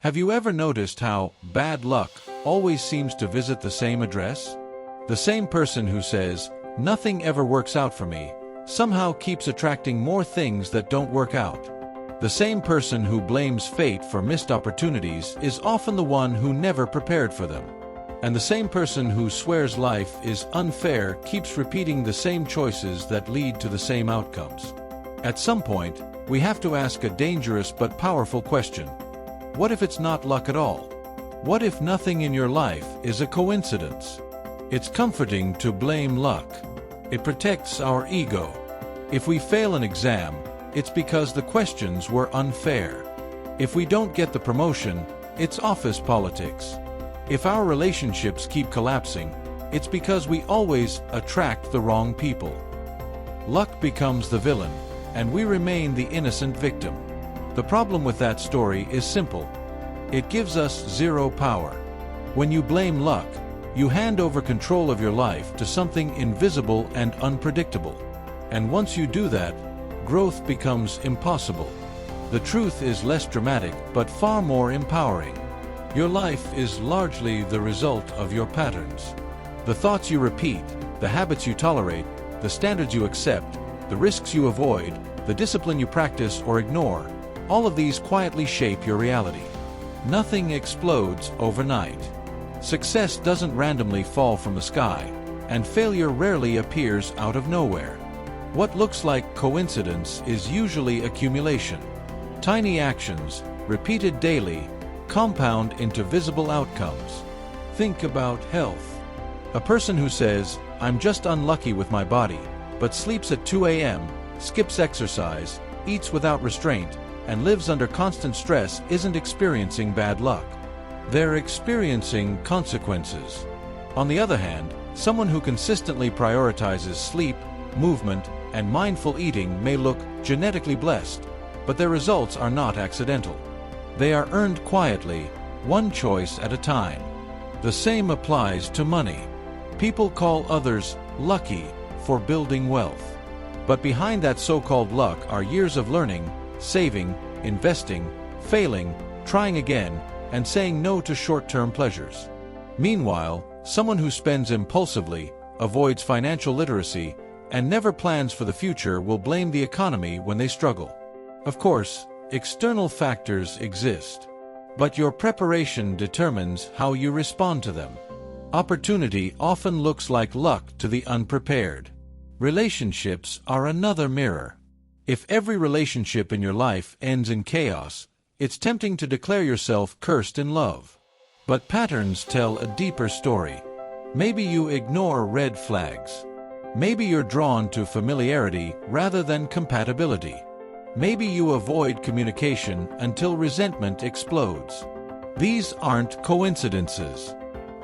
Have you ever noticed how bad luck always seems to visit the same address? The same person who says, "Nothing ever works out for me," somehow keeps attracting more things that don't work out. The same person who blames fate for missed opportunities is often the one who never prepared for them. And the same person who swears life is unfair keeps repeating the same choices that lead to the same outcomes. At some point, we have to ask a dangerous but powerful question. What if it's not luck at all? What if nothing in your life is a coincidence? It's comforting to blame luck. It protects our ego. If we fail an exam, it's because the questions were unfair. If we don't get the promotion, it's office politics. If our relationships keep collapsing, it's because we always attract the wrong people. Luck becomes the villain, and we remain the innocent victim. The problem with that story is simple. It gives us zero power. When you blame luck, you hand over control of your life to something invisible and unpredictable. And once you do that, growth becomes impossible. The truth is less dramatic but far more empowering. Your life is largely the result of your patterns. The thoughts you repeat, the habits you tolerate, the standards you accept, the risks you avoid, the discipline you practice or ignore, all of these quietly shape your reality. Nothing explodes overnight. Success doesn't randomly fall from the sky, and failure rarely appears out of nowhere. What looks like coincidence is usually accumulation. Tiny actions, repeated daily, compound into visible outcomes. Think about health. A person who says, "I'm just unlucky with my body," but sleeps at 2 a.m., skips exercise, eats without restraint, and lives under constant stress isn't experiencing bad luck. They're experiencing consequences. On the other hand, someone who consistently prioritizes sleep, movement, and mindful eating may look genetically blessed, but their results are not accidental. They are earned quietly, one choice at a time. The same applies to money. People call others lucky for building wealth. But behind that so-called luck are years of learning, saving, investing, failing, trying again, and saying no to short-term pleasures. Meanwhile, someone who spends impulsively, avoids financial literacy, and never plans for the future will blame the economy when they struggle. Of course, external factors exist, but your preparation determines how you respond to them. Opportunity often looks like luck to the unprepared. Relationships are another mirror. If every relationship in your life ends in chaos, it's tempting to declare yourself cursed in love. But patterns tell a deeper story. Maybe you ignore red flags. Maybe you're drawn to familiarity rather than compatibility. Maybe you avoid communication until resentment explodes. These aren't coincidences.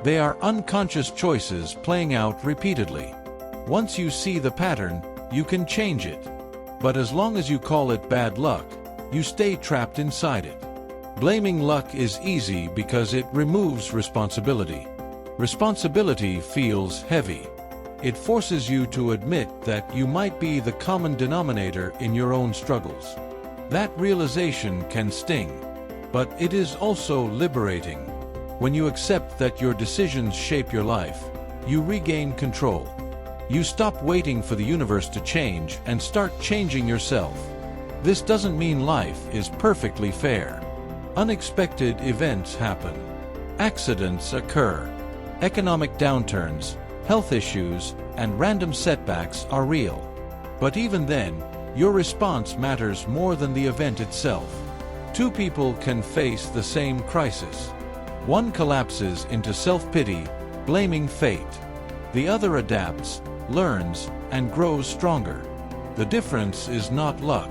They are unconscious choices playing out repeatedly. Once you see the pattern, you can change it. But as long as you call it bad luck, you stay trapped inside it. Blaming luck is easy because it removes responsibility. Responsibility feels heavy. It forces you to admit that you might be the common denominator in your own struggles. That realization can sting, but it is also liberating. When you accept that your decisions shape your life, you regain control. You stop waiting for the universe to change and start changing yourself. This doesn't mean life is perfectly fair. Unexpected events happen. Accidents occur. Economic downturns, health issues, and random setbacks are real. But even then, your response matters more than the event itself. Two people can face the same crisis. One collapses into self-pity, blaming fate. The other adapts, learns, and grows stronger. The difference is not luck.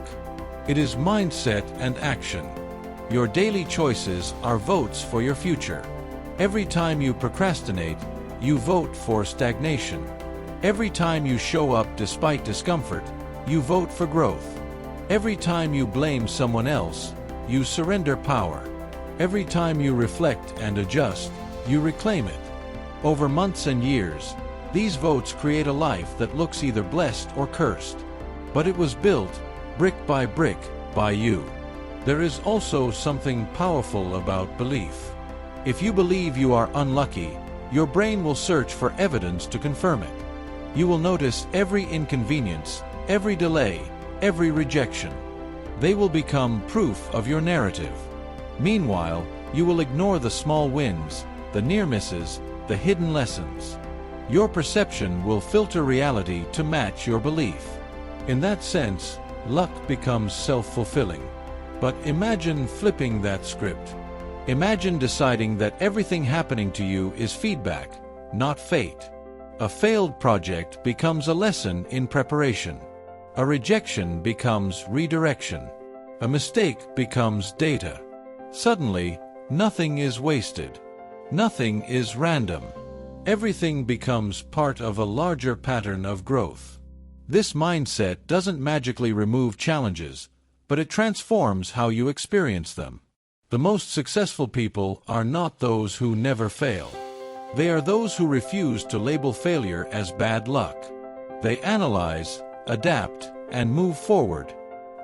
It is mindset and action. Your daily choices are votes for your future. Every time you procrastinate, you vote for stagnation. Every time you show up despite discomfort, you vote for growth. Every time you blame someone else, you surrender power. Every time you reflect and adjust, you reclaim it. Over months and years, these votes create a life that looks either blessed or cursed. But it was built, brick by you. There is also something powerful about belief. If you believe you are unlucky, your brain will search for evidence to confirm it. You will notice every inconvenience, every delay, every rejection. They will become proof of your narrative. Meanwhile, you will ignore the small wins, the near misses, the hidden lessons. Your perception will filter reality to match your belief. In that sense, luck becomes self-fulfilling. But imagine flipping that script. Imagine deciding that everything happening to you is feedback, not fate. A failed project becomes a lesson in preparation. A rejection becomes redirection. A mistake becomes data. Suddenly, nothing is wasted. Nothing is random. Everything becomes part of a larger pattern of growth. This mindset doesn't magically remove challenges, but it transforms how you experience them. The most successful people are not those who never fail. They are those who refuse to label failure as bad luck. They analyze, adapt, and move forward.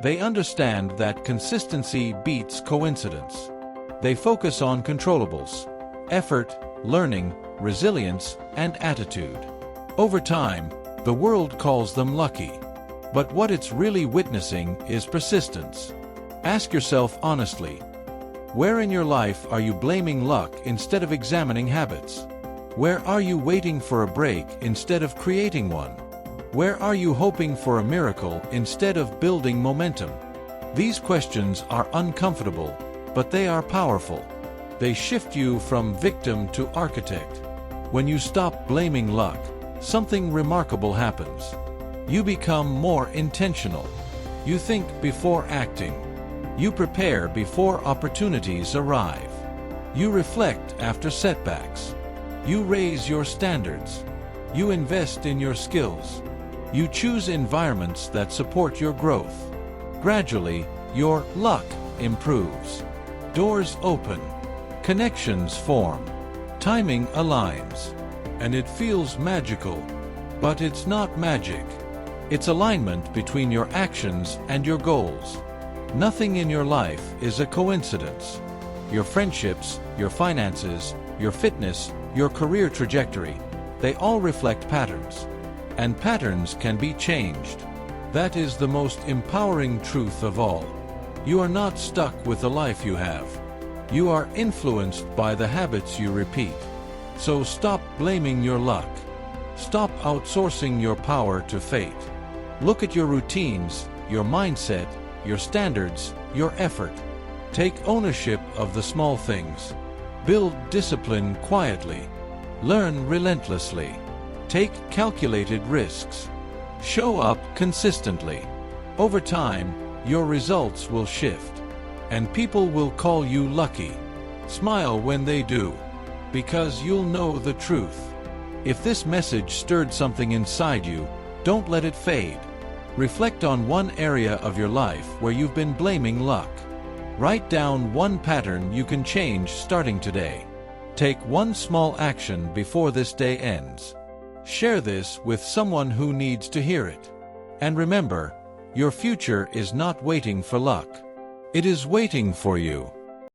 They understand that consistency beats coincidence. They focus on controllables: effort, learning, resilience, and attitude. Over time, the world calls them lucky. But what it's really witnessing is persistence. Ask yourself honestly, where in your life are you blaming luck instead of examining habits? Where are you waiting for a break instead of creating one? Where are you hoping for a miracle instead of building momentum? These questions are uncomfortable, but they are powerful. They shift you from victim to architect. When you stop blaming luck, something remarkable happens. You become more intentional. You think before acting. You prepare before opportunities arrive. You reflect after setbacks. You raise your standards. You invest in your skills. You choose environments that support your growth. Gradually, your luck improves. Doors open. Connections form. Timing aligns. And it feels magical. But it's not magic. It's alignment between your actions and your goals. Nothing in your life is a coincidence. Your friendships, your finances, your fitness, your career trajectory, they all reflect patterns. And patterns can be changed. That is the most empowering truth of all. You are not stuck with the life you have. You are influenced by the habits you repeat. So stop blaming your luck. Stop outsourcing your power to fate. Look at your routines, your mindset, your standards, your effort. Take ownership of the small things. Build discipline quietly. Learn relentlessly. Take calculated risks. Show up consistently. Over time, your results will shift. And people will call you lucky. Smile when they do, because you'll know the truth. If this message stirred something inside you, don't let it fade. Reflect on one area of your life where you've been blaming luck. Write down one pattern you can change starting today. Take one small action before this day ends. Share this with someone who needs to hear it. And remember, your future is not waiting for luck. It is waiting for you.